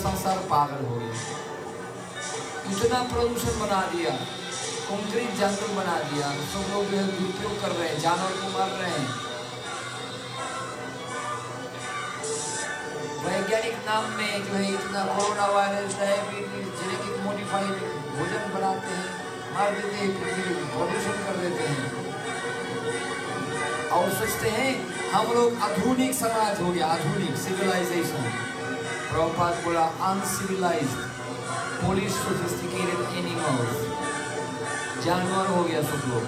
संसार पागल हो गया। इतना प्रदूषण बना दिया, कंक्रीट जंगल बना दिया, सब लोग जो है दुरुपयोग कर रहे हैं, जानवर को मार रहे हैं। वैज्ञानिक नाम में जो है इतना corona virus, diabetes, genetic modified भोजन बनाते हैं, मार देते हैं, प्रदूषण कर देते हैं और सोचते हैं हम लोग आधुनिक समाज हो गया, आधुनिक सिविलाइजेशन। प्रभुपाद बोला अनसिविलाइज्ड, पोलिश सोफिस्टिकेटेड एनिमल्स, जानवर हो गया सब लोग।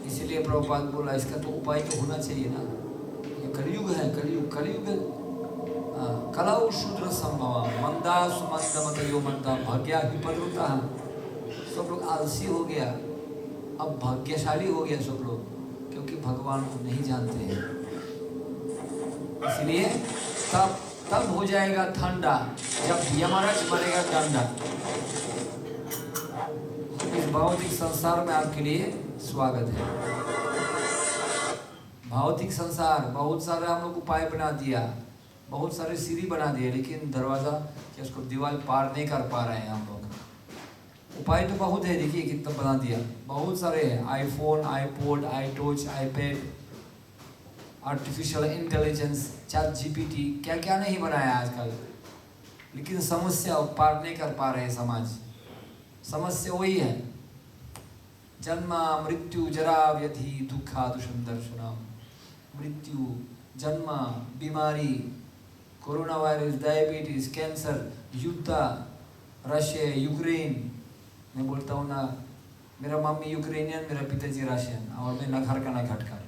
इसलिए प्रभुपाद बोला इसका तो उपाय तो होना चाहिए ना। ये कलयुग है, कलयुग कलाउ शूद्र संभव मंदा सुमंदमतयो मंदा भाग्या ही पदरुता। सब लोग आलसी हो गया, अब भाग्यशाली हो गया सब लोग, क्योंकि भगवान को नहीं जानते हैं। इसलिए तब हो जाएगा ठंडा जब यमराज मरेगा डंडा। इस भौतिक संसार में आपके लिए स्वागत है। भौतिक संसार बहुत सारे हम लोग उपाय बना दिया, बहुत सारे सीढ़ी बना दिए, लेकिन दरवाजा क्या उसको दीवार पार नहीं कर पा रहे हैं हम लोग। उपाय तो बहुत है, देखिए कितना बना दिया, बहुत सारे हैं, iPhone, iPod, iTouch, iPad, artificial intelligence, ChatGPT, क्या क्या नहीं बनाया आजकल। लेकिन समस्या पार नहीं कर पा रहे हैं समाज। समस्या वही है, जन्म मृत्यु जरा व्याधि दुखादुषम दर्शनम। मृत्यु, जन्म, बीमारी, कोरोना वायरस, डायबिटीज, कैंसर, युद्ध, रशिया यूक्रेन। मैं बोलता हूँ ना, मेरा मम्मी यूक्रेनियन, मेरा पिताजी रशियन, और मैं न घर का न घटकर।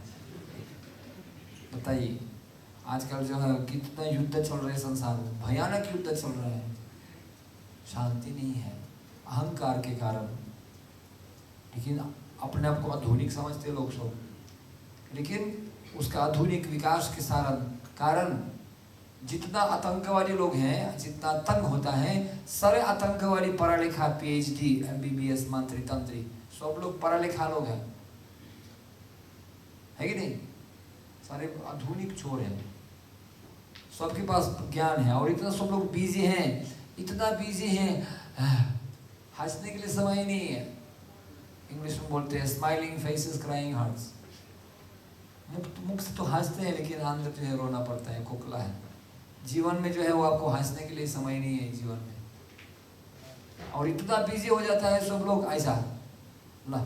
बताइए आजकल जो है कितना युद्ध चल रहे हैं संसार में, भयानक युद्ध चल रहे हैं, शांति नहीं है अहंकार के कारण। लेकिन अपने आप को आधुनिक समझते लोग सब, लेकिन उसका आधुनिक विकास के कारण जितना आतंकवादी लोग हैं, जितना तंग होता है, सारे आतंकवादी पढ़ा लिखा, पीएचडी, एमबीबीएस, मंत्री तंत्री, सब लोग पढ़ा लिखा लोग हैं, है कि नहीं? सारे आधुनिक छोर हैं, सबके पास ज्ञान है, और इतना सब लोग बिजी हैं, इतना बिजी हैं, हंसने के लिए समय नहीं है। इंग्लिश में बोलते हैं स्माइलिंग फेसेस क्राइंग हार्ट्स। मुख से तो हंसते हैं, लेकिन अंदर जो है रोना पड़ता है, खोखला है। जीवन में जो है वो आपको हंसने के लिए समय नहीं है जीवन में, और इतना बिजी हो जाता है सब लोग ऐसा ना,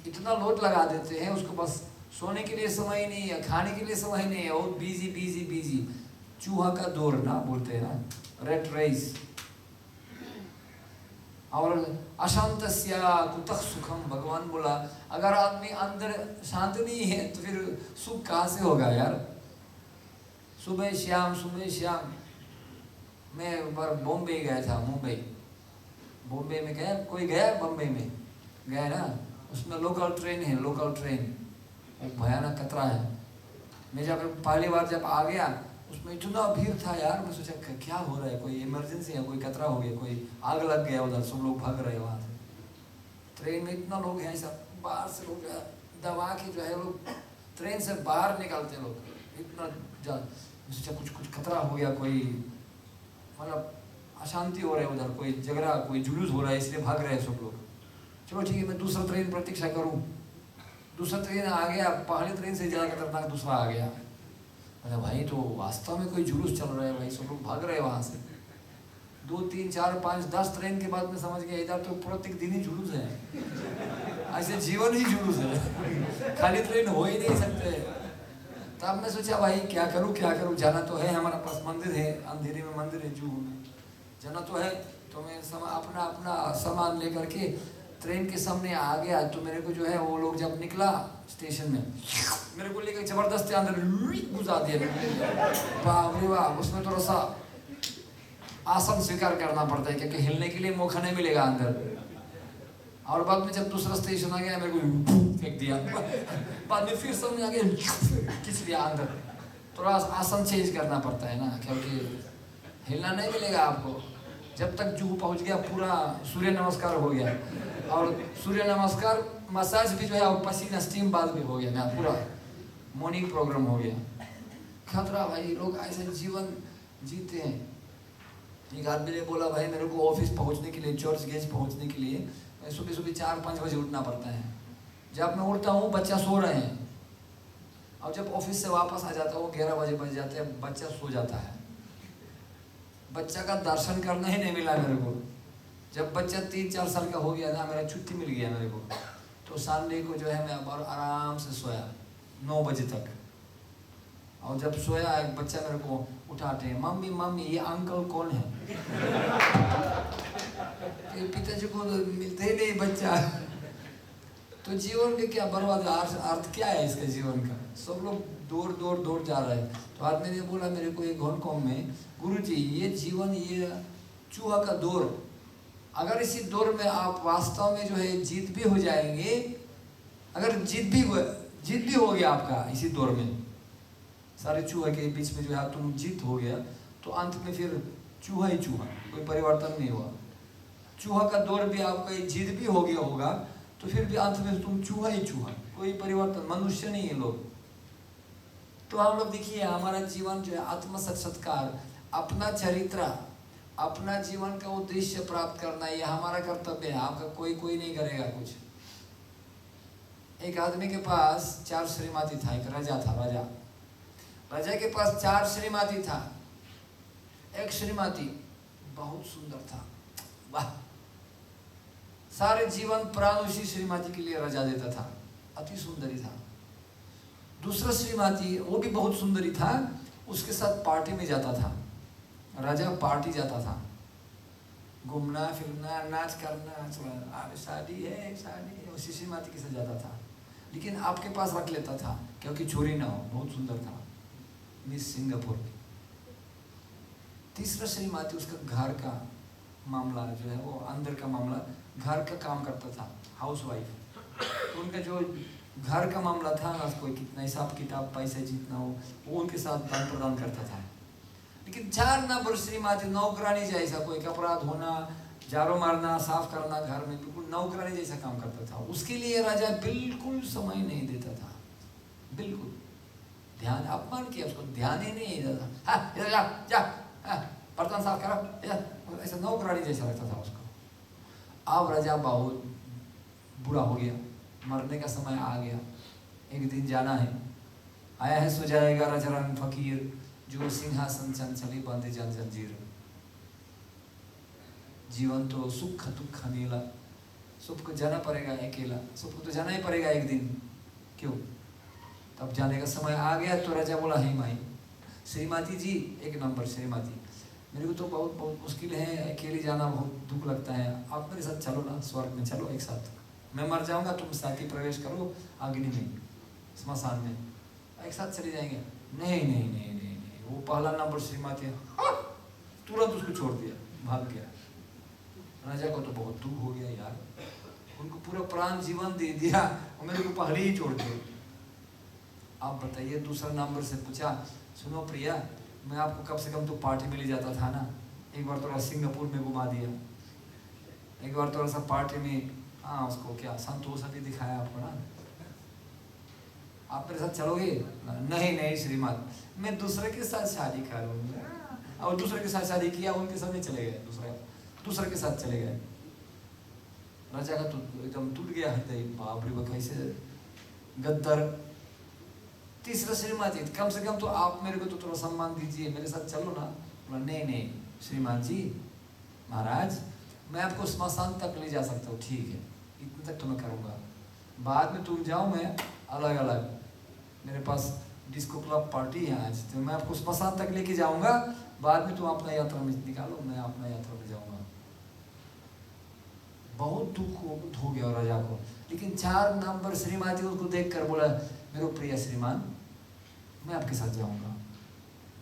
इतना लोड लगा देते हैं उसको, बस सोने के लिए समय नहीं है, खाने के लिए समय नहीं है, और बिजी बिजी बिजी। चूहा का दौर ना बोलते हैं ना, रेट रेस। और अशांतस्या कुतः सुखम, भगवान बोला अगर आदमी अंदर शांत नहीं है तो फिर सुख कहाँ से होगा यार। सुबह शाम मैं एक बार बॉम्बे गया था, बॉम्बे में गया, कोई गया बॉम्बे में गया ना, उसमें लोकल ट्रेन है, लोकल ट्रेन, वो भयानक खतरा है। मैं जब पहली बार जब आ गया उसमें इतना भीड़ था यार, मैं सोचा क्या हो रहा है, कोई इमरजेंसी है, कोई खतरा हो गया, कोई आग लग गया उधर, सब लोग भाग रहे हैं वहाँ से। ट्रेन में इतना लोग हैं, सब बाहर से लोग दबा के जो है लोग ट्रेन से बाहर निकालते लोग, इतना सोचा कुछ खतरा हो गया, कोई मतलब अशांति हो रहा है उधर, कोई झगड़ा, कोई जुलूस हो रहा है, इसलिए भाग रहे हैं सब लोग। चलो ठीक है, मैं दूसरा ट्रेन प्रतीक्षा करूँ। दूसरा ट्रेन आ गया, पहली ट्रेन से ज़्यादा खतरनाक दूसरा आ गया। अरे भाई तो वास्तव में कोई जुलूस चल रहा है भाई, सब लोग भाग रहे हैं वहाँ से। 2, 3, 4, 5, 10 ट्रेन के बाद में समझ गया इधर तो प्रत्येक दिन ही जुलूस है, ऐसे जीवन ही जुलूस है, खाली ट्रेन हो ही नहीं सकते। तब मैं सोचा भाई क्या करूँ, जाना तो है, हमारे पास मंदिर है, अंधेरे में मंदिर है, जूहू में जाना तो है। तो मैं अपना सामान लेकर के ट्रेन के सामने आ गया, तो मेरे को जो है वो लोग जब निकला स्टेशन में, मेरे को लेकर जबरदस्ती अंदर घुसा दिया। वाह वाह, उसमें थोड़ा सा आसन स्वीकार करना पड़ता है, क्योंकि हिलने के लिए मौका नहीं मिलेगा अंदर। और बाद में जब दूसरा स्टेशन आ गया, मेरे को फेंक दिया, बाद में फिर सामने आ गया, खींच दिया अंदर। थोड़ा आसन चेंज करना पड़ता है ना, क्योंकि हिलना नहीं मिलेगा आपको। जब तक जुहू पहुंच गया पूरा सूर्य नमस्कार हो गया, और सूर्य नमस्कार मसाज भी जो है और पसीना स्टीम बाथ भी हो गया ना, पूरा मॉर्निंग प्रोग्राम हो गया। खतरा भाई, लोग ऐसे जीवन जीते हैं। एक आदमी ने बोला भाई मेरे को ऑफिस पहुंचने के लिए, चर्च गेट पहुंचने के लिए सुबह सुबह 4-5 बजे उठना पड़ता है। जब मैं उठता हूँ बच्चा सो रहे हैं, और जब ऑफिस से वापस आ जाता हूँ 11 बजे बज जाते हैं, बच्चा सो जाता है। बच्चा का दर्शन करना ही नहीं मिला मेरे को। जब बच्चा 3-4 साल का हो गया ना, मेरा छुट्टी मिल गया मेरे को, तो संडे को जो है मैं और आराम से सोया 9 बजे तक। और जब सोया एक बच्चा मेरे को उठाते हैं, मम्मी मम्मी ये अंकल कौन है? पिताजी को मिलते ही नहीं बच्चा। तो जीवन के क्या बर्बाद, अर्थ क्या है इसके जीवन का? सब लोग दौड़ जा रहे हैं। तो आदमी ने बोला मेरे को एक होनकोंग में, गुरुजी ये जीवन ये चूहा का दौर, अगर इसी दौर में आप वास्तव में जो है जीत भी हो जाएंगे, अगर जीत भी हो गया आपका इसी दौर में, सारे चूहे के बीच में जो है तुम जीत हो गया, तो अंत में फिर चूहा ही चूहा, कोई परिवर्तन नहीं हुआ। चूहा का दौर भी आपका जीत भी हो गया होगा, तो फिर भी अंत में तुम चूहा ही चूहा, कोई परिवर्तन, मनुष्य नहीं है लोग। तो हम लोग देखिए हमारा जीवन जो है आत्म साक्षात्कार, अपना चरित्र, अपना जीवन का उद्देश्य प्राप्त करना, ये हमारा कर्तव्य है। आपका कोई नहीं करेगा कुछ। एक आदमी के पास 4 श्रीमती था, एक राजा था। राजा के पास 4 श्रीमती था। एक श्रीमती बहुत सुंदर था, वाह, सारे जीवन प्राण उसी श्रीमती के लिए राजा देता था, अति सुंदरी था। दूसरा श्रीमती वो भी बहुत सुंदरी था, उसके साथ पार्टी में जाता था। राजा पार्टी जाता था, घूमना फिरना नाच करना, शादी है उसी श्रीमती के साथ जाता था। लेकिन आपके पास रख लेता था क्योंकि चोरी ना हो, बहुत सुंदर था, मिस सिंगापुर। तीसरा श्रीमती उसका घर का मामला जो है वो अंदर का मामला, घर का काम करता था, हाउस वाइफ। तो उनका जो घर का मामला था, कोई कितना हिसाब किताब पैसे जितना हो वो उनके साथ दान प्रदान करता था। लेकिन 4 नंबर श्रीमती नौकरानी जैसा, कोई कपड़ा धोना, झाड़ू मारना, साफ करना घर में, बिल्कुल नौकरानी जैसा काम करता था। उसके लिए राजा बिल्कुल समय नहीं देता था, बिल्कुल ध्यान, अपमान किया उसको, ध्यान ही नहीं देता। हाँ इधर जा बर्तन साफ करो, ऐसा नौकरानी जैसा लगता था उसको। अब राजा बहुत बुरा हो गया, मरने का समय आ गया, एक दिन जाना है। आया है सो जाएगा राजरंग फकीर, जो सिंहासन चंचली बांधे जन जंजीर। जीवन तो सुख दुख नीला, सबको जाना पड़ेगा अकेला, सबको तो जाना ही पड़ेगा एक दिन, क्यों? तब जाने का समय आ गया। तो राजा बोला, हे माई श्रीमती जी, 1 नंबर श्रीमती, मेरे को तो बहुत मुश्किल है, अकेले जाना बहुत दुख लगता है, आप मेरे साथ चलो ना, स्वर्ग में चलो एक साथ। मैं मर जाऊंगा, तुम साथ ही प्रवेश करो अग्नि में, स्मशान में, एक साथ चले जाएंगे। नहीं, वो पहला नंबर श्रीमती तुरंत उसको छोड़ दिया, भाग गया। राजा को तो बहुत दुख हो गया यार, उनको पूरा प्राण जीवन दे दिया और मेरे को पहले ही छोड़ दिया। आप बताइए। दूसरा नंबर से पूछा, सुनो प्रिया, मैं आपको कम से कम तो पार्टी में ले जाता था ना, एक बार थोड़ा सिंगापुर में घुमा दिया, एक बार थोड़ा सा पार्टी में, हाँ उसको क्या संतोष अभी दिखाया आपको ना, आप मेरे साथ चलोगे? नहीं श्रीमान, मैं दूसरे के साथ शादी करूँगा। और दूसरे के साथ शादी किया, उनके साथ नहीं चले गए, दूसरे के साथ चले गए। राजा का तो एकदम टूट गया हृदय, बाप रे, कैसे गद्दार। तीसरा श्रीमती, कम से कम तो आप मेरे को तो थोड़ा सम्मान दीजिए, मेरे साथ चलो ना। बोला, नहीं श्रीमान जी, महाराज, मैं आपको स्मशान तक ले जा सकता हूँ, ठीक है, इतने तक तो मैं करूँगा, बाद में तुम जाओ, मैं अलग, मेरे पास डिस्को क्लब पार्टी है आज, तो मैं आपको स्मशान तक लेके जाऊँगा, बाद में तुम अपना यात्रा में निकालो, मैं अपना यात्रा में जाऊँगा। बहुत दुख हो गया राजा को। लेकिन 4 नंबर श्रीमती उसको देख कर बोला, मेरे प्रिय श्रीमान, मैं आपके साथ जाऊंगा,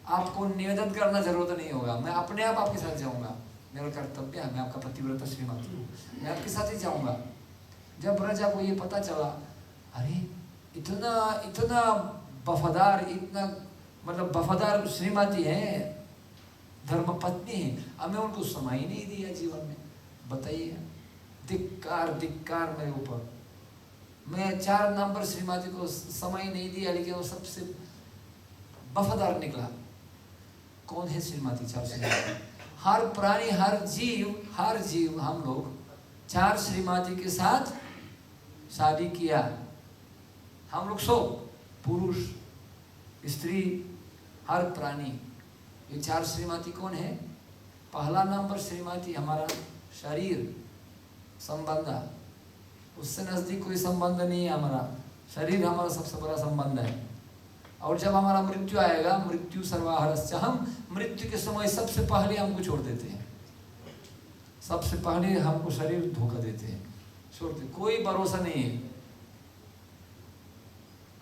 आपको निवेदन करना जरूरत नहीं होगा, मैं अपने आप आपके साथ जाऊंगा, मेरा कर्तव्य है, मैं आपका पतिव्रता श्रीमती हूँ, मैं आपके साथ ही जाऊंगा। जब राजा को ये पता चला, अरे इतना वफादार, इतना मतलब वफादार श्रीमती है, धर्मपत्नी है, अब मैं उनको समय ही नहीं दिया जीवन में। बताइए, धिक्कार धिक्कार मेरे ऊपर। मैं 4 नंबर श्रीमती को समय नहीं दिया, लेकिन वो सबसे वफादार निकला। कौन है श्रीमती? 4 श्रीमती। हर प्राणी, हर जीव हम लोग 4 श्रीमती के साथ शादी किया। हम लोग सब, पुरुष स्त्री, हर प्राणी, ये 4 श्रीमती कौन है? पहला नंबर श्रीमती हमारा शरीर संबंध, उससे नजदीक कोई संबंध नहीं है। हमारा शरीर हमारा सबसे बड़ा संबंध है। और जब हमारा मृत्यु आएगा, मृत्यु सर्वाहरस्य, हम मृत्यु के समय सबसे पहले हमको छोड़ देते हैं। सबसे पहले हमको शरीर धोखा देते हैं, छोड़ देते, कोई भरोसा नहीं है।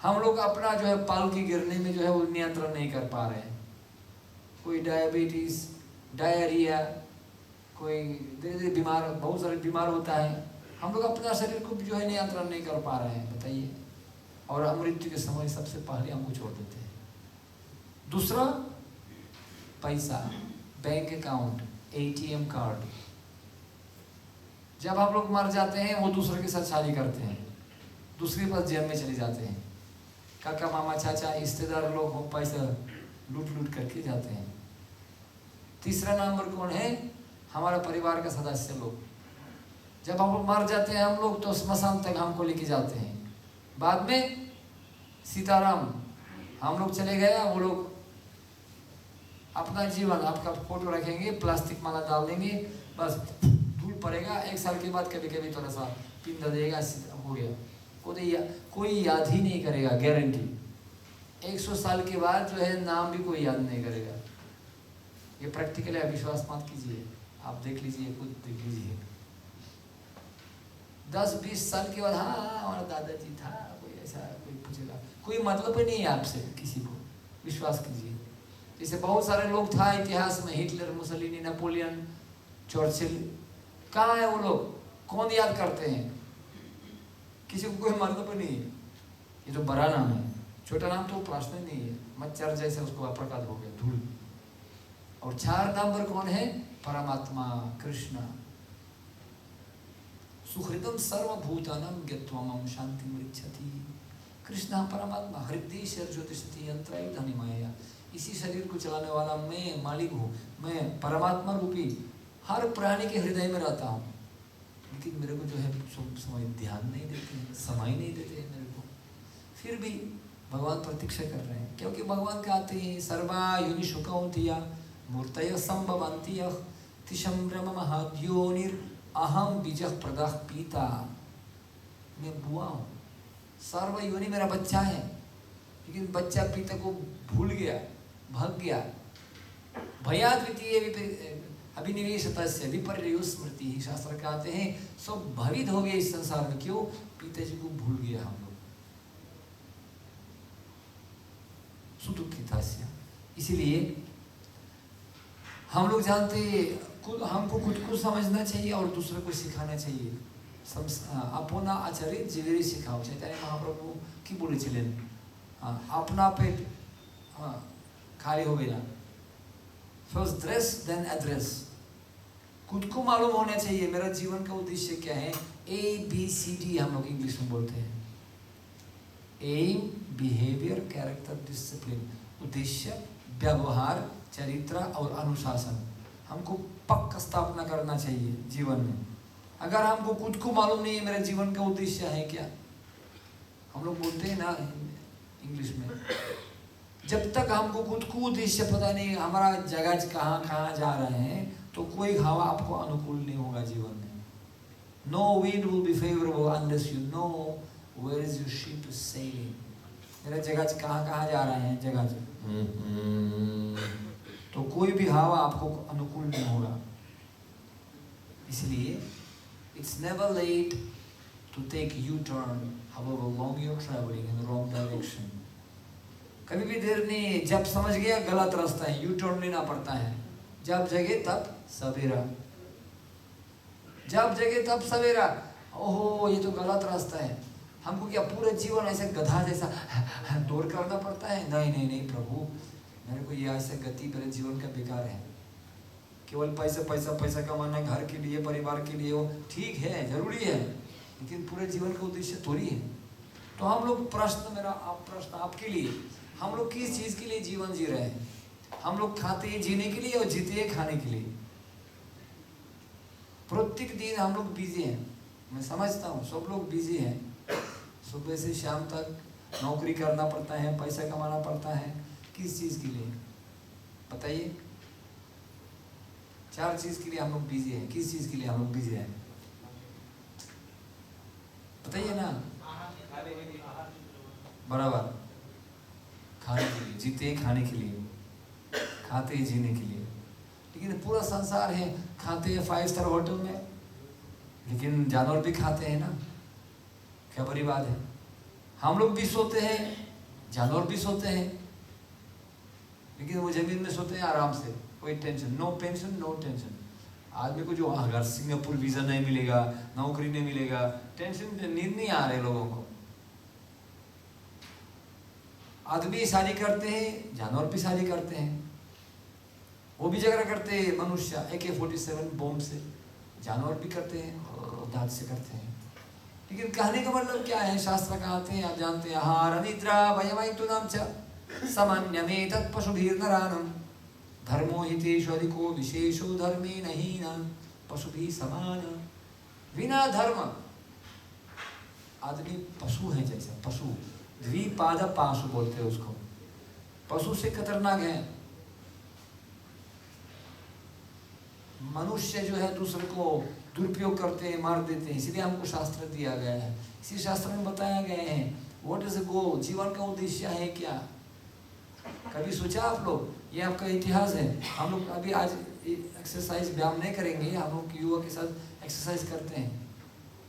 हम लोग अपना जो है पालकी गिरने में जो है वो नियंत्रण नहीं कर पा रहे हैं। कोई डायबिटीज, डायरिया, कोई धीरे धीरे बीमार, बहुत सारे बीमार होता है। हम लोग अपना शरीर को जो है नियंत्रण नहीं कर पा रहे हैं, बताइए। और मृत्यु के समय सबसे पहले हमको छोड़ देते हैं। दूसरा, पैसा, बैंक अकाउंट, ATM कार्ड। जब हम लोग मर जाते हैं, वो दूसरे के साथ शादी करते हैं, दूसरे के पास जेल में चले जाते हैं। काका मामा चाचा रिश्तेदार लोग हो, पैसा लूट लूट करके जाते हैं। तीसरा नंबर कौन है? हमारा परिवार का सदस्य लोग। जब हम लोग मर जाते हैं हम लोग, तो स्मशान तक हमको लेके जाते हैं। बाद में सीताराम, हम लोग चले गए, वो लोग अपना जीवन, आपका फोटो रखेंगे, प्लास्टिक माला डाल देंगे, बस धूल पड़ेगा। 1 साल के बाद कभी कभी थोड़ा सा पिंड देगा, हो गया। कोई याद ही नहीं करेगा, गारंटी। 100 साल के बाद जो है नाम भी कोई याद नहीं करेगा। ये प्रैक्टिकल है, विश्वास मत कीजिए, आप देख लीजिए, खुद देख लीजिए। 10-20 साल के बाद, हाँ हमारा दादाजी था, कोई ऐसा, कोई पूछेगा, कोई मतलब ही नहीं है आपसे किसी को, विश्वास कीजिए। जैसे बहुत सारे लोग था इतिहास में, हिटलर, मुसलिनी, नेपोलियन, चर्चिल, कहाँ है वो लोग? कौन याद करते हैं? किसी को कोई मतलब नहीं है। ये तो बड़ा नाम है, छोटा नाम तो प्रश्न नहीं है। मच्छर जैसे उसको अप्रकाश हो गया, धूल। और 4 नंबर कौन है? परमात्मा, कृष्ण। सुहृदम सर्वभूतानां ज्ञात्वा मां शांतिम् इच्छति। कृष्ण परमात्मा, हृदय ज्योतिषति यंत्रायुधानि माया। इसी शरीर को चलाने वाला मैं मालिक हूँ। मैं परमात्मा रूपी हर प्राणी के हृदय में रहता हूँ, लेकिन मेरे को जो है समय ध्यान नहीं देते हैं, समय नहीं देते हैं मेरे को। फिर भी भगवान प्रतीक्षा कर रहे हैं, क्योंकि भगवान कहते हैं सर्वा योनिषु कौन्तेय मूर्तयः सम्भवन्त्यः तिसं ब्रह्म महद्योनिर् अहम बीजः प्रदः पिता। मैं बुआ हूँ, सर्व योनि मेरा बच्चा है, लेकिन बच्चा पिता को भूल गया, भाग गया। भयाद्वितीय अभिनिवेशतस्य विपर्यो स्मृति। शास्त्र कहते हैं सब भवित हो गए इस संसार में। क्यों? पिताजी को भूल गया हम लोग, सुदुःखितस्य। इसीलिए हम लोग जानते, हमको खुद को समझना चाहिए और दूसरे को सिखाना चाहिए। अपना आचरित जीवेरी सिखाओ। चैतन्य महाप्रभु की बोले चलें, अपना पेट खाली हो गया, फर्स्ट ड्रेस देन एड्रेस। खुद को मालूम होना चाहिए मेरा जीवन का उद्देश्य क्या है। ABCD हम लोग इंग्लिश में बोलते हैं, एम, बिहेवियर, कैरेक्टर, डिसिप्लिन। उद्देश्य, व्यवहार, चरित्र और अनुशासन। हमको पक्का स्थापना करना चाहिए जीवन में। अगर हमको खुद को मालूम नहीं है मेरा जीवन का उद्देश्य है क्या, हम लोग बोलते हैं ना इंग्लिश में, जब तक हमको खुद को उद्देश्य पता नहीं हमारा जगह कहाँ कहाँ जा रहे हैं, तो कोई हवा आपको अनुकूल नहीं होगा जीवन में। No wind will be favorable unless you know where is your ship is sailing. मेरा जगह कहाँ कहाँ जा रहे हैं, जगह तो कोई भी हवा आपको अनुकूल नहीं होगा। इसलिए it's never late to take U-turn however long you're traveling in the wrong direction. कभी भी देर नहीं, जब समझ गया गलत रास्ता है, U-turn लेना पड़ता है। जब जगे तब सवेरा, जब जगे तब सवेरा। ओहो ये तो गलत रास्ता है, हमको क्या पूरा जीवन ऐसे गधा जैसा दौड़ करना पड़ता है? नहीं नहीं नहीं प्रभु, मेरे को ये ऐसे गति मेरे जीवन का बेकार है। केवल पैसा पैसा पैसा कमाना घर के लिए परिवार के लिए, वो ठीक है, जरूरी है, लेकिन पूरे जीवन का उद्देश्य थोड़ी है। तो हम लोग प्रश्न आपके लिए, हम लोग किस चीज़ के लिए जीवन जी रहे हैं? हम लोग खाते हैं जीने के लिए और जीते हैं खाने के लिए। प्रत्येक दिन हम लोग बिजी हैं, मैं समझता हूँ सब लोग बिजी हैं। सुबह से शाम तक नौकरी करना पड़ता है, पैसा कमाना पड़ता है। किस चीज़ के लिए बताइए? 4 चीज़ के लिए हम लोग बिजी हैं। किस चीज़ के लिए हम लोग बिजी हैं बताइए ना? बराबर, खाने के लिए जीते, खाने के लिए, खाते जीने के लिए। लेकिन पूरा संसार है, खाते हैं 5 स्टार होटल में, लेकिन जानवर भी खाते हैं ना, क्या बड़ी बात है? हम लोग भी सोते हैं, जानवर भी सोते हैं, लेकिन वो जमीन में सोते हैं आराम से, कोई tension, no pension no tension. आदमी को जो अगर सिंगापुर वीज़ा नहीं मिलेगा, नौकरी नहीं मिलेगा, टेंशन, नींद नहीं आ रहे लोगों को। आदमी शादी करते हैं, जानवर भी शादी करते हैं, वो भी झगड़ा करते हैं। मनुष्य AK-47 बॉम्ब से, जानवर भी करते हैं और दांत से करते हैं। लेकिन कहने का मतलब क्या है? शास्त्र कहते हैं, आप जानते हैं, आहार निद्रा भयमैथुनं च सामान्यमेतत् पशुभिर्नराणां धर्मो हि तेषु अधिको विशेषो धर्मेण हीना पशुभिः समान। बिना धर्म आदमी पशु है जैसा, पशु, द्विपाद पाशु बोलते हैं उसको, पशु से खतरनाक है। मनुष्य जो है दूसरे को दुरुपयोग करते हैं, मार देते हैं, इसलिए हमको शास्त्र दिया गया है। इसी शास्त्र में बताया गया है व्हाट इज द गोल, जीवन का उद्देश्य है क्या? कभी सोचा आप लोग? ये आपका इतिहास है। हम लोग अभी आज एक्सरसाइज व्यायाम नहीं करेंगे, हम लोग युवा के साथ एक्सरसाइज करते हैं।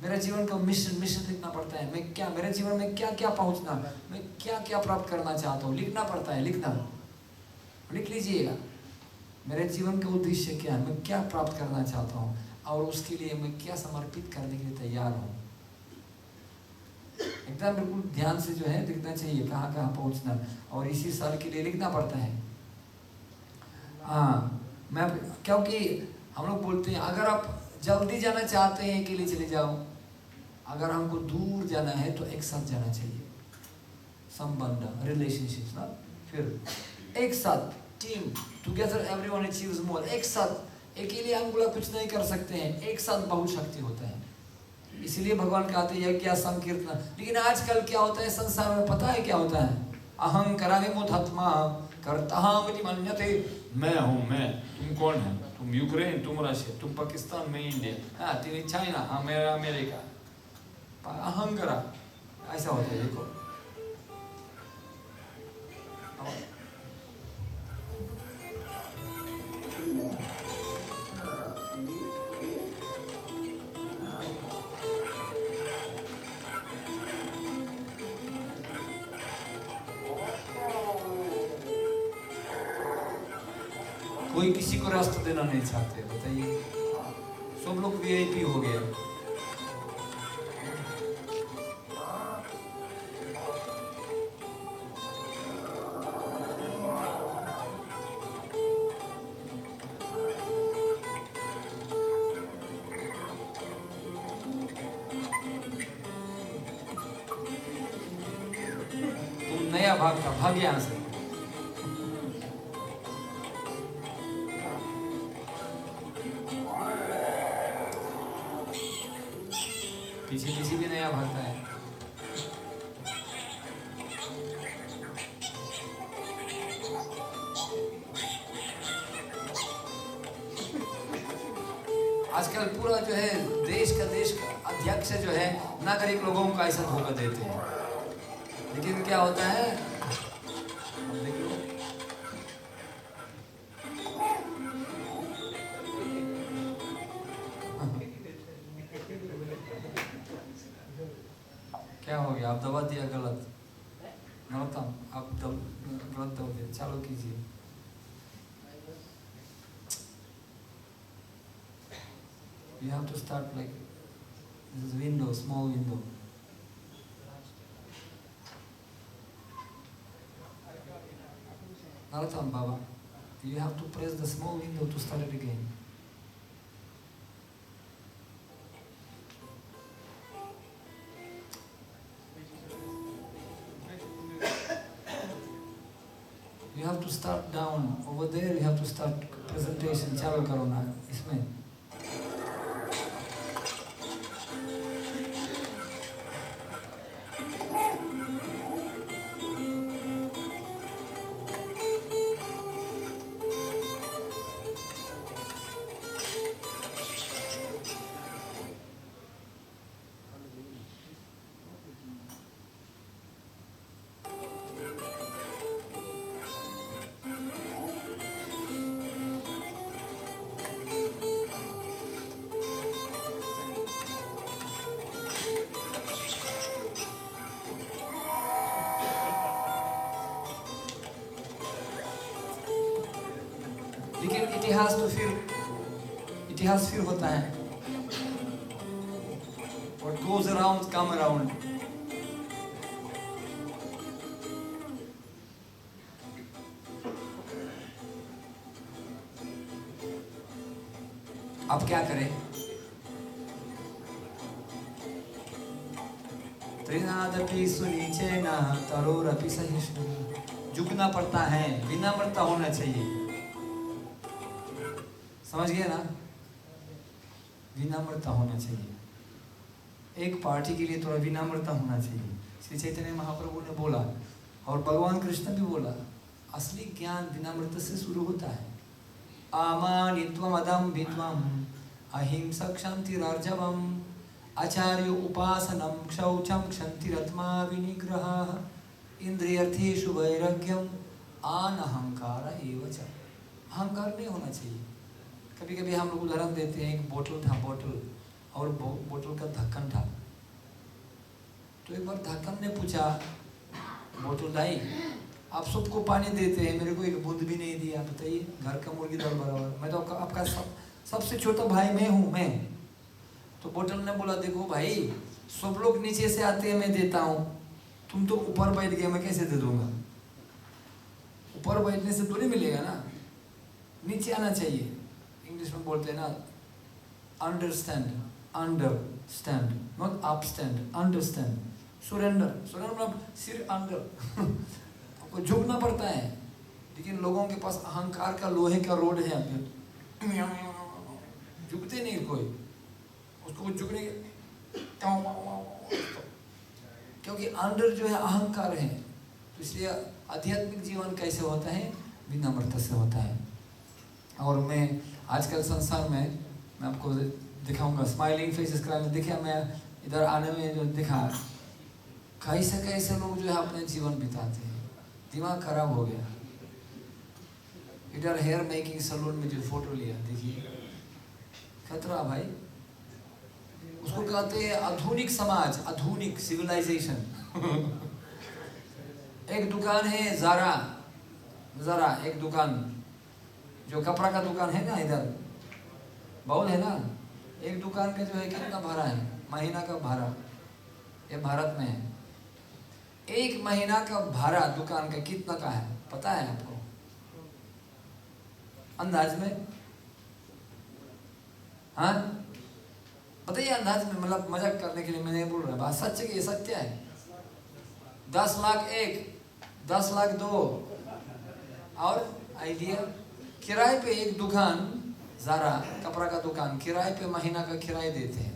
मेरा जीवन का मिशन लिखना पड़ता है। मैं क्या, मेरे जीवन में क्या क्या पहुंचना, मैं क्या क्या प्राप्त करना चाहता हूँ, लिखना पड़ता है। लिख लीजिएगा, मेरे जीवन का उद्देश्य क्या है, मैं क्या प्राप्त करना चाहता हूँ और उसके लिए मैं क्या समर्पित करने के लिए तैयार हूँ। एकदम बिल्कुल ध्यान से जो है लिखना चाहिए, कहाँ कहाँ पहुँचना, और इसी साल के लिए लिखना पड़ता है। हाँ, मैं, क्योंकि हम लोग बोलते हैं अगर आप जल्दी जाना चाहते हैं अकेले चले जाओ, अगर हमको दूर जाना है तो एक साथ जाना चाहिए। संबंध, रिलेशनशिप्स ना, फिर एक साथ, टीम, टुगेदर एवरीवन अचीव्स मोर। एक साथ, अकेले हम कुछ नहीं कर सकते हैं, एक साथ बहुत शक्ति होता है। इसलिए भगवान कहते हैं यज्ञ संकीर्तन। लेकिन आजकल क्या होता है संसार में, पता है क्या होता है? अहंकारामि मुधात्मा कर्ताहमिति मन्यते। मैं हूँ मैं, तुम कौन है? तुम यूक्रेन, तुम रशिया, तुम पाकिस्तान, मैं इंडिया, हाँ तुम चाइना, हाँ मेरा अमेरिका। अहंकारा ऐसा होता है। देखो कोई किसी को रास्ता देना नहीं चाहते, बताइए। सब लोग VIP हो गए। तुम नया भाग यहाँ से। पीछे भी नया भागता है। आजकल पूरा जो है देश का अध्यक्ष जो है नागरिक लोगों को ऐसा धोखा देते हैं। लेकिन क्या होता है, क्या हो गया? आप दबा दिया गलत, आप गलत दबा दिया। चालू कीजिए। You have to start like this window, small window. Narottam Baba, you have to press the small window to start it again. You have to start down. Over there you have to start presentation. चालू करो ना इसमें. लेकिन इतिहास फिर होता है. What goes around come around. अब क्या करें? त्रिनादपि सुनीचेन तरोरपि सहिष्णुः. झुकना पड़ता है, विनम्रता होना चाहिए. समझ गए ना? विनम्रता होना चाहिए. एक पार्टी के लिए थोड़ा विनम्रता होना चाहिए. श्री चैतन्य महाप्रभु ने बोला और भगवान कृष्ण भी बोला, असली ज्ञान विनम्रता से शुरू होता है. अमानित्वम अदम्भित्वम अहिंसा क्षान्तिरार्जवम आचार्य उपासनम शौचम क्षान्तिरात्मा विनिग्रहः इंद्रियर्थेषु वैराग्यम अनहंकार एव च. अहंकार नहीं होना चाहिए. कभी कभी हम लोग उदाहरण देते हैं, एक बोतल था, बोतल और बोतल का ढक्कन था. तो एक बार ढक्कन ने पूछा, बोतल दाई आप सबको पानी देते हैं, मेरे को एक बूंद भी नहीं दिया, बताइए. घर का मुर्गी दौड़ बराबर, मैं तो आपका सबसे छोटा भाई मैं हूँ मैं. तो बोतल ने बोला, देखो भाई सब लोग नीचे से आते हैं, मैं देता हूँ, तुम तो ऊपर बैठ गए, मैं कैसे दे दूंगा? ऊपर बैठने से तो नहीं मिलेगा ना, नीचे आना चाहिए. इंग्लिश में बोलते हैं ना, अंडरस्टैंड, अंडरस्टैंड, नॉट अपस्टैंड, अंडरस्टैंड. सुरेंडर, सुरेंडर मतलब सिर अंडर. आपको झुकना पड़ता है. लेकिन लोगों के पास अहंकार का लोहे का रोड है, झुकते नहीं कोई. उसको झुकने क्योंकि अंडर जो है अहंकार है. तो इसलिए आध्यात्मिक जीवन कैसे होता है? विनम्रता से होता है. और मैं आजकल संसार में मैं आपको दिखाऊंगा, स्माइलिंग फेसेस कराने दिखा, मैं इधर आने में जो दिखा, कैसे कैसे लोग जो है अपने जीवन बिताते हैं. दिमाग खराब हो गया. इधर हेयर मेकिंग सैलून में जो फोटो लिया, देखिए खतरा भाई. उसको कहते हैं आधुनिक समाज, आधुनिक सिविलाइजेशन. एक दुकान है ज़ारा, ज़ारा एक दुकान जो कपड़ा का दुकान है ना, इधर बहुत है ना. एक दुकान का जो है कितना भाड़ा है महीना का भाड़ा? ये भारत में है. एक महीना का भाड़ा दुकान का कितना का है पता है आपको? अंदाज में? हाँ बताइए अंदाज में. मतलब मजाक करने के लिए मैं नहीं बोल रहा, बात सच है, ये सत्य है. 10 लाख एक, 10 लाख दो. और आइडिया, किराए पे एक दुकान, ज़ारा कपड़ा का दुकान, किराए पे महीना का किराए देते हैं.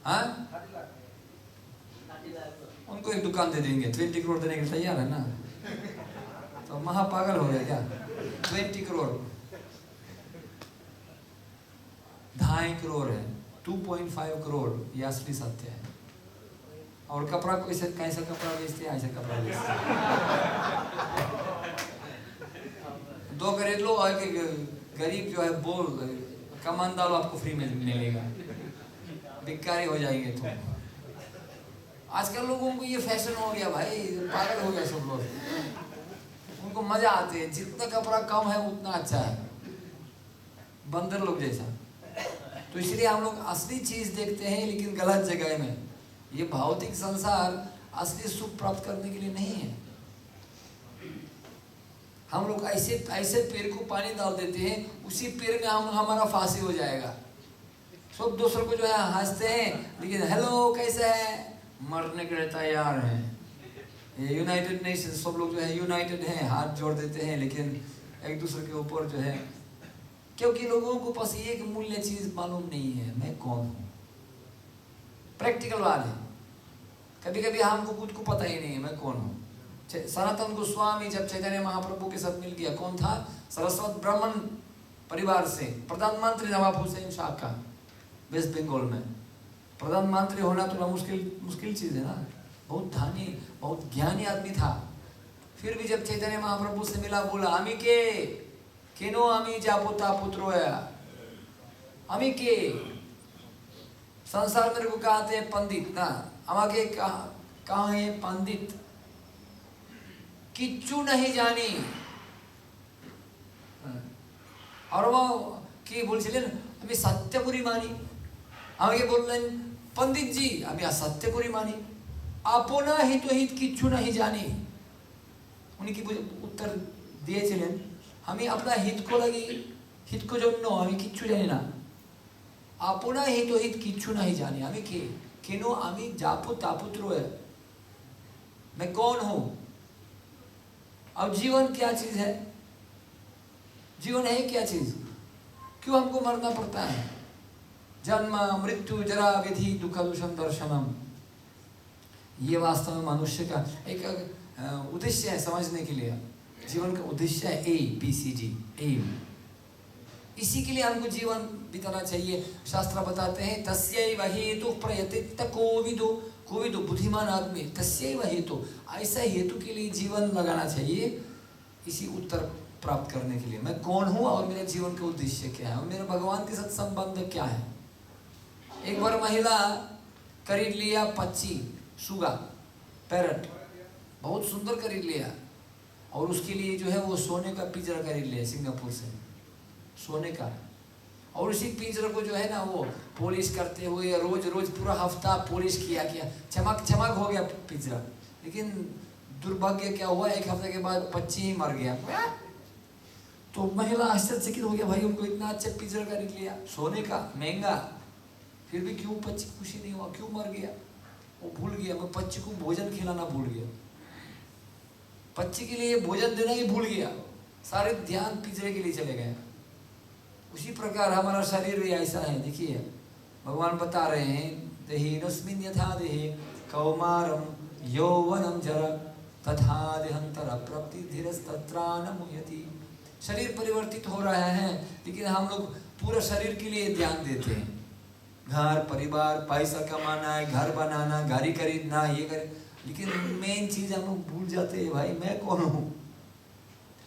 हाँ उनको एक दुकान दे देंगे, 20 करोड़ देने के लिए तैयार है ना? तो महापागल हो गया क्या? 20 करोड़, 2.5 करोड़ है, 2.5 करोड़. ये असली सत्य है. और कपड़ा को कैसा कपड़ा बेचते हैं, ऐसा कपड़ा बेचते हैं. 2 खरीद लो और गरीब जो है बोल कमान डालो, आपको फ्री में मिलेगा. भिखारी हो जाएंगे तो. आजकल लोगों को ये फैशन हो गया भाई, पागल हो गया सब लोग. उनको मजा आते है, जितना कपड़ा कम है उतना अच्छा है, बंदर लोग जैसा. तो इसलिए हम लोग असली चीज देखते हैं लेकिन गलत जगह में. ये भौतिक संसार असली सुख प्राप्त करने के लिए नहीं है. हम लोग ऐसे ऐसे पेड़ को पानी डाल देते हैं, उसी पेड़ में हमारा फांसी हो जाएगा। सब दूसरों को जो है हंसते हैं, लेकिन हेलो कैसे है, मरने के लिए तैयार हैं। ये यूनाइटेड नेशंस, सब लोग जो है यूनाइटेड हैं, हाथ जोड़ देते हैं, लेकिन एक दूसरे के ऊपर जो है, क्योंकि लोगों को पास एक मूल्य चीज मालूम नहीं है, मैं कौन हूँ। प्रैक्टिकल बात है, कभी कभी हमको खुद को पता ही नहीं है मैं कौन हूँ। सनातन गोस्वामी जब चैतन्य महाप्रभु के साथ मिल गया, कौन था, सरस्वत ब्राह्मण परिवार से, प्रधानमंत्री नवाब हुसैन शाह का, वेस्ट बंगाल में प्रधानमंत्री होना तो मुश्किल चीज है ना। बहुत धनी, बहुत ज्ञानी आदमी था। फिर भी जब चैतन्य महाप्रभु से मिला, बोला आमी के केनो आमी जापोता पुत्रो है, आमी के संसार मेरे को कहते हैं पंडित ना, आगे कहाँ है पंडित, किच्चू नहीं जानी। और वो কি বলছিলেন, আমি সত্য করি মানি। আমাকে বললেন पंडित जी আমি असत्य করি मानी, अपना हित हित किच्चू नहीं जानी। उनकी उत्तर दिएছিলেন, আমি अपना हित को लगी, हित को জন্য আমি কিচ্ছু জানি না, अपना हित हित किच्चू नहीं जानी। আমি কে, কেন আমি जापो तापुत्र है, मैं कौन हूँ। अब जीवन क्या चीज है, जीवन है क्या चीज, क्यों हमको मरना पड़ता है। जन्म मृत्यु जरा विधि दुख दूषण दर्शनम, ये वास्तव में मनुष्य का एक उद्देश्य है समझने के लिए। जीवन का उद्देश्य है ABCD, एम। इसी के लिए हमको जीवन बिताना चाहिए। शास्त्र बताते हैं तस्यैव हेतु प्रयतित कोविदो, कोविदो बुद्धिमान आदमी, तस्यैव हेतु, ऐसा हेतु के लिए जीवन लगाना चाहिए, इसी उत्तर प्राप्त करने के लिए। मैं कौन हूँ और मेरे जीवन का उद्देश्य क्या है और मेरे भगवान के साथ संबंध क्या है। एक बार महिला खरीद लिया पक्षी, सुगा, पैरट, बहुत सुंदर खरीद लिया, और उसके लिए जो है वो सोने का पिंजरा खरीद लिया सिंगापुर से, सोने का। और उसी पिंजरे को जो है ना वो पॉलिश करते हुए रोज रोज पूरा हफ्ता पॉलिश किया, चमक चमक हो गया पिंजरा। लेकिन दुर्भाग्य क्या हुआ, एक हफ्ते के बाद पक्षी ही मर गया। तो महिला आश्चर्यचकित हो गया, भाई उनको इतना अच्छा पिंजरा खरीद लिया सोने का महंगा, फिर भी क्यों पक्षी खुशी नहीं हुआ, क्यों मर गया। वो भूल गया, मैं पक्षी को भोजन खिलाना भूल गया, पक्षी के लिए भोजन देना ही भूल गया, सारे ध्यान पिंजरे के लिए चले गए। उसी प्रकार हमारा शरीर भी ऐसा है। देखिए भगवान बता रहे हैं, देहिनस्मिन् यथा देहे कौमारम यौवनम जरा तथा देहांतर प्रवृत्तिधीरस्तत्रा न मुह्यति। शरीर परिवर्तित हो रहा है, लेकिन हम लोग पूरा शरीर के लिए ध्यान देते हैं। घर परिवार, पैसा कमाना है, घर बनाना, गाड़ी खरीदना, ये करे, लेकिन मेन चीज हम लोग भूल जाते हैं, भाई मैं कौन हूँ।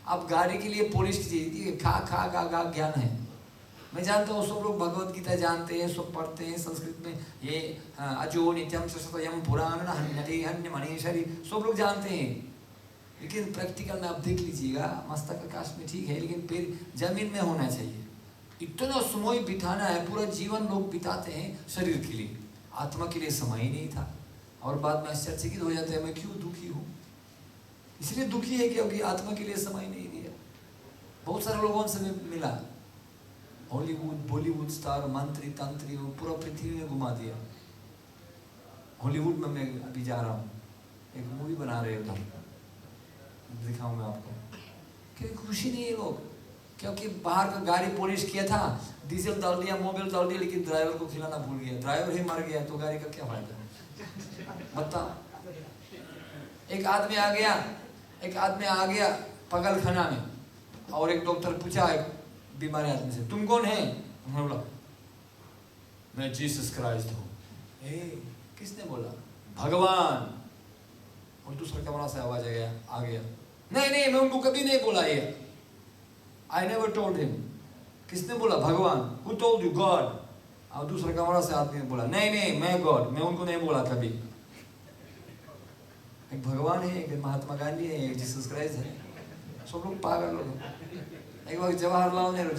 आप गाड़ी के लिए पॉलिश कीजिए, खा खा खा खा ज्ञान है। मैं जानता हूँ सब लोग भगवत गीता जानते हैं, सब पढ़ते हैं संस्कृत में, ये अजो नित्यम सतयम पुराण हन्यते हन्य मनीषरी, सब लोग जानते हैं। लेकिन प्रैक्टिकल में आप देख लीजिएगा, मस्तक आकाश में ठीक है, लेकिन पैर जमीन में होना चाहिए। इतना समय बिताना है, पूरा जीवन लोग बिताते हैं शरीर के लिए, आत्मा के लिए समय ही नहीं था। और बाद में आश्चर्यचकित हो जाते हैं, मैं क्यों दुखी हूँ। इसलिए दुखी है क्योंकि आत्मा के लिए समय नहीं दिया। बहुत सारे लोगों से मिला, हॉलीवुड बॉलीवुड स्टार, मंत्री तंत्री, पूरा पृथ्वी में घुमा दिया। हॉलीवुड में मैं अभी जा रहा हूँ, एक मूवी बना रहे उधर, दिखाऊं मैं आपको। क्योंकि खुशी नहीं है लोग, क्योंकि बाहर का गाड़ी पॉलिश किया था, डीजल डाल दिया, मोबिल डाल दिया, लेकिन ड्राइवर को खिलाना भूल गया, ड्राइवर ही मर गया, तो गाड़ी का क्या फायदा। बताओ, एक आदमी आ गया पागलखाना में, और एक डॉक्टर पूछा एक बीमार आदमी से, तुम कौन है। उन्होंने बोला मैं जीसस क्राइस्ट हूँ। किसने बोला, भगवान। और दूसरा कमरा से आवाज आ गया, नहीं मैं उनको कभी नहीं बोला ये, आई नेवर टोल्ड हिम। किसने बोला, भगवान। Who told you, God. और दूसरा कमरा से आदमी ने बोला, नहीं मैं गॉड, मैं उनको नहीं बोला कभी। एक भगवान है, एक महात्मा गांधी है, एक जीसस क्राइस्ट है, सब लोग पागल लोग। एक बार जवाहरलाल नेहरू